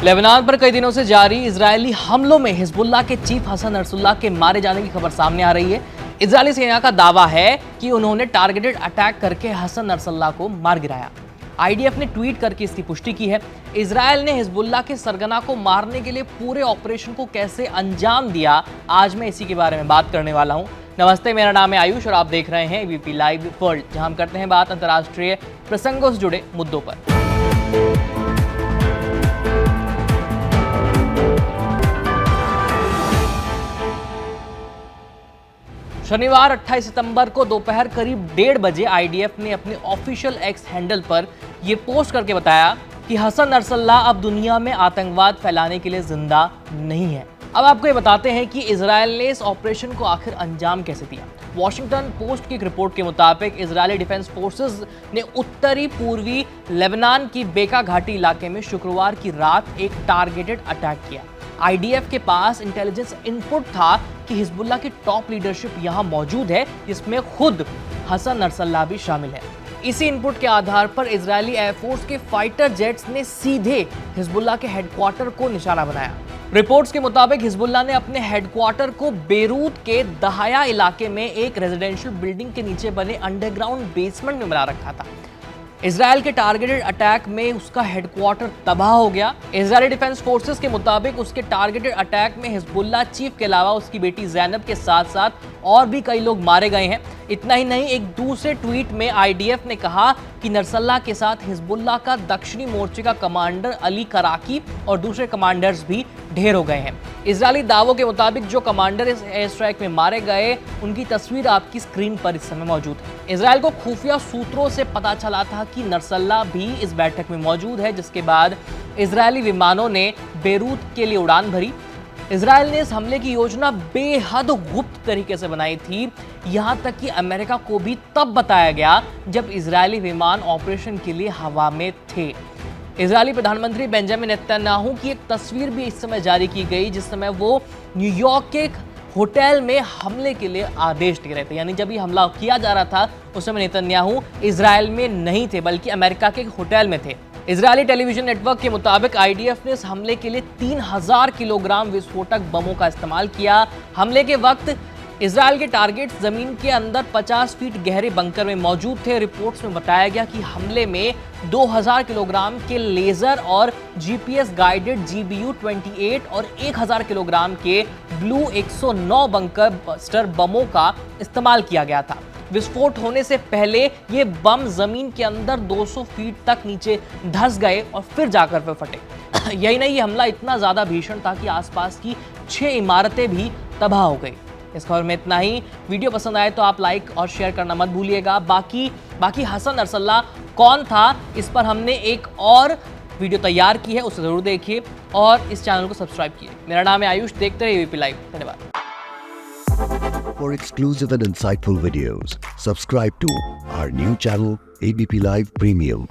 Lebanon पर कई दिनों से जारी इजरायली हमलों में हिजबुल्लाह के चीफ हसन नसरुल्लाह के मारे जाने की खबर सामने आ रही है। इजरायली सेना का दावा है कि उन्होंने टारगेटेड अटैक करके हसन नसरुल्लाह को मार गिराया। आईडीएफ ने ट्वीट करके इसकी पुष्टि की है। इजरायल ने हिजबुल्लाह के सरगना को मारने के लिए पूरे ऑपरेशन को कैसे अंजाम दिया, आज मैं इसी के बारे में बात करने वाला हूं। नमस्ते, मेरा नाम है आयुष और आप देख रहे हैं एबीपी लाइव वर्ल्ड, जहां हम करते हैं बात अंतर्राष्ट्रीय प्रसंगों से जुड़े मुद्दों पर। शनिवार 28 सितंबर को दोपहर करीब 1:30 बजे आईडीएफ ने अपने ऑफिशियल एक्स हैंडल पर यह पोस्ट करके बताया कि हसन नसरुल्लाह अब दुनिया में आतंकवाद फैलाने के लिए जिंदा नहीं है। अब आपको ये बताते हैं कि इजरायल ने इस ऑपरेशन को आखिर अंजाम कैसे दिया। वॉशिंगटन पोस्ट की एक रिपोर्ट के मुताबिक इजरायली डिफेंस फोर्सेस ने उत्तरी पूर्वी लेबनान की बेका घाटी इलाके में शुक्रवार की रात एक टारगेटेड अटैक किया। आईडीएफ के पास इंटेलिजेंस इनपुट था कि हिजबुल्लाह की टॉप लीडरशिप यहां मौजूद है, जिसमें खुद हसन नसरुल्लाह भी शामिल है। इसी इनपुट के आधार पर इजरायली एयरफोर्स के फाइटर जेट्स ने सीधे हिजबुल्लाह के हेडक्वार्टर को निशाना बनाया। रिपोर्ट्स के मुताबिक हिजबुल्लाह ने अपने हेडक्वार्टर को बेरूत के दहाया इलाके में एक रेजिडेंशियल बिल्डिंग के नीचे बने अंडरग्राउंड बेसमेंट में बना रखा था। इजरायल के टारगेटेड अटैक में उसका हेडक्वार्टर तबाह हो गया। इजरायली डिफेंस फोर्सेस के मुताबिक उसके टारगेटेड अटैक में हिजबुल्लाह चीफ के अलावा उसकी बेटी ज़ैनब के साथ साथ और भी कई लोग मारे गए हैं। इतना ही नहीं, एक दूसरे ट्वीट में आईडीएफ ने कहा कि नसरुल्लाह के साथ हिजबुल्लाह का दक्षिणी मोर्चे का कमांडर अली कराकी और दूसरे कमांडर्स भी ढेर हो गए हैं। इजरायली दावों के मुताबिक जो कमांडर इस एयर स्ट्राइक में मारे गए, उनकी तस्वीर आपकी स्क्रीन पर इस समय मौजूद है। इजरायल को खुफिया सूत्रों से पता चला था कि नसरुल्लाह भी इस बैठक में मौजूद है, जिसके बाद इजरायली विमानों ने बेरूत के लिए उड़ान भरी। इजरायल ने इस हमले की योजना बेहद गुप्त तरीके से बनाई थी, यहां तक कि अमेरिका को भी तब बताया गया जब इजरायली विमान ऑपरेशन के लिए हवा में थे। इजरायली प्रधानमंत्री बेंजामिन नेतन्याहू की एक तस्वीर भी इस समय जारी की गई, जिस समय वो न्यूयॉर्क के होटल में हमले के लिए आदेश दे रहे थे। यानी जब ये हमला किया जा रहा था उस समय नेतन्याहू इजरायल में नहीं थे, बल्कि अमेरिका के होटल में थे। इजरायली टेलीविजन नेटवर्क के मुताबिक आईडीएफ ने इस हमले के लिए 3000 किलोग्राम विस्फोटक बमों का इस्तेमाल किया। हमले के वक्त इजरायल के टारगेट जमीन के अंदर 50 फीट गहरे बंकर में मौजूद थे। रिपोर्ट्स में बताया गया कि हमले में 2000 किलोग्राम के लेजर और जीपीएस गाइडेड GBU-28 और 1000 किलोग्राम के ब्लू 109 बंकर बस्टर बमों का इस्तेमाल किया गया था। विस्फोट होने से पहले ये बम जमीन के अंदर 200 फीट तक नीचे धंस गए और फिर जाकर वे फटे। यही नहीं, ये हमला इतना ज्यादा भीषण था कि आसपास की 6 इमारतें भी तबाह हो गई। इस खबर में इतना ही। वीडियो पसंद आए तो आप लाइक और शेयर करना मत भूलिएगा। बाकी हसन नसरुल्लाह कौन था, इस पर हमने एक और वीडियो तैयार की है, उसे जरूर देखिए और इस चैनल को सब्सक्राइब कीजिए। मेरा नाम है आयुष, देखते रहिए एबीपी लाइव। धन्यवाद। For exclusive and insightful videos, subscribe to our new channel ABP Live Premium.